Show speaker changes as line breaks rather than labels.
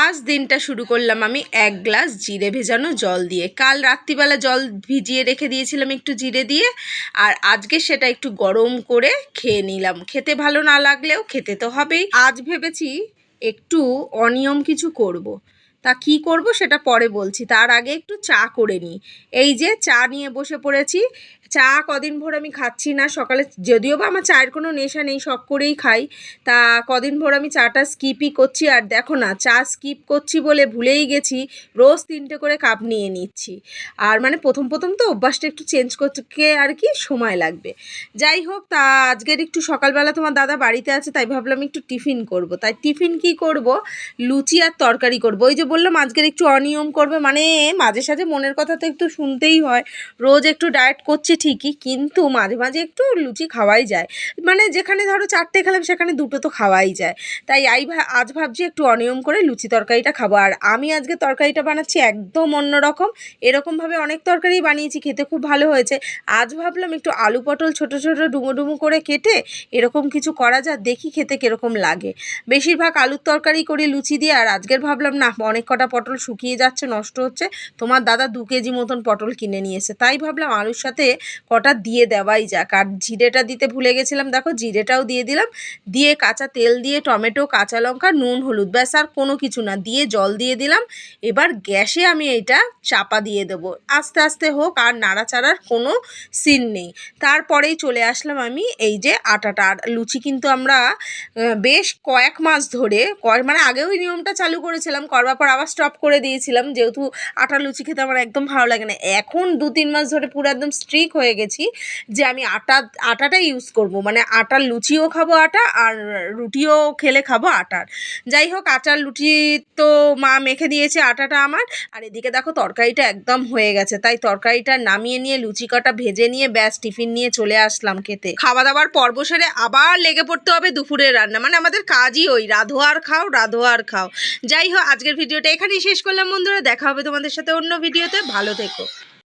আজ দিনটা শুরু করলাম আমি 1 গ্লাস জিরে ভেজানো জল দিয়ে। কাল রাত্রিবেলা জল ভিজিয়ে রেখে দিয়েছিলাম একটু জিরে দিয়ে, আর আজকে সেটা একটু গরম করে খেয়ে নিলাম। খেতে ভালো না লাগলেও খেতে তো হবেই। আজ ভেবেছি একটু অনিয়ম কিছু করব। তা কি করব সেটা পরে বলছি, তার আগে একটু চা করে নিই। এই যে চা নিয়ে বসে পড়েছি। চা কদিন ভোর আমি খাচ্ছি না সকালে, যদিও বা আমার চায়ের কোনো নেশা নেই, শখ করেই খাই। তা কদিন ভোর আমি চাটা স্কিপই করছি। আর দেখো না, চা স্কিপ করছি বলে ভুলেই গেছি রোজ 3টে করে কাপ নিয়ে নিচ্ছি। আর মানে প্রথম প্রথম তো অভ্যাসটা একটু চেঞ্জ করতে আর কি সময় লাগবে। যাই হোক, তা আজকের একটু সকালবেলা তোমার দাদা বাড়িতে আছে, তাই ভাবলাম একটু টিফিন করব। তাই টিফিন কি করব, লুচি আর তরকারি করব। ওই যে বললাম আজকের একটু অনিয়ম করবে, মানে মাঝে সাঝে মনের কথা তো একটু শুনতেই হয়। রোজ একটু ডায়েট করছি ঠিকই, কিন্তু মাঝে মাঝে একটু লুচি খাওয়াই যায়। মানে যেখানে ধরো 4টে খেলাম সেখানে 2টো তো খাওয়াই যায়। তাই আজ ভাবছি একটু অনিয়ম করে লুচি তরকারিটা খাবো। আর আমি আজকে তরকারিটা বানাচ্ছি একদম অন্যরকম। এরকমভাবে অনেক তরকারি বানিয়েছি, খেতে খুব ভালো হয়েছে। আজ ভাবলাম একটু আলু পটল ছোট ছোট ডুমো ডুমো করে কেটে এরকম কিছু করা যাক, দেখি খেতে কীরকম লাগে। বেশিরভাগ আলুর তরকারি করি লুচি দিয়ে, আর আজকের ভাবলাম না, অনেক কটা পটল শুকিয়ে যাচ্ছে, নষ্ট হচ্ছে। তোমার দাদা 2 কেজি মতন পটল কিনে নিয়ে এসে, তাই ভাবলাম আলুর সাথে কটা দিয়ে দেওয়াই যাক। আর জিরেটা দিতে ভুলে গেছিলাম, দেখো জিরেটাও দিয়ে দিলাম। দিয়ে কাঁচা তেল দিয়ে টমেটো কাঁচা লঙ্কা নুন হলুদ, ব্যাস আর কোনো কিছু না, দিয়ে জল দিয়ে দিলাম। এবার গ্যাসে আমি এইটা চাপা দিয়ে দেবো, আস্তে আস্তে হোক, আর নাড়াচাড়ার কোনো সিন নেই। তারপরেই চলে আসলাম আমি এই যে আটাটা। আর লুচি কিন্তু আমরা বেশ কয়েক মাস ধরে মানে আগেও এই নিয়মটা চালু করেছিলাম, করবার পর আবার স্টপ করে দিয়েছিলাম, যেহেতু আটার লুচি খেতে আমার একদম ভালো লাগে না। এখন 2-3 মাস ধরে পুরো একদম স্ট্রিক হয়ে গেছি যে আমি আটাটাই ইউজ করব, মানে আটার লুচিও খাবো আটা, আর রুটিও খেলে খাবো আটার। যাই হোক, আটার লুচি তো মা মেখে দিয়েছে আটাটা আমার। আর এদিকে দেখো তরকারিটা একদম হয়ে গেছে, তাই তরকারিটা নামিয়ে নিয়ে লুচি কটা ভেজে নিয়ে ব্যাস টিফিন নিয়ে চলে আসলাম খেতে। খাওয়া দাওয়ার পর্ব সেরে আবার লেগে পড়তে হবে দুপুরের রান্না, মানে আমাদের কাজই ওই রাধো আর খাও রাধো আর খাও। যাই হোক, আজকের ভিডিওটা এখানেই শেষ করলাম বন্ধুরা, দেখা হবে তোমাদের সাথে অন্য ভিডিওতে। ভালো থেকো।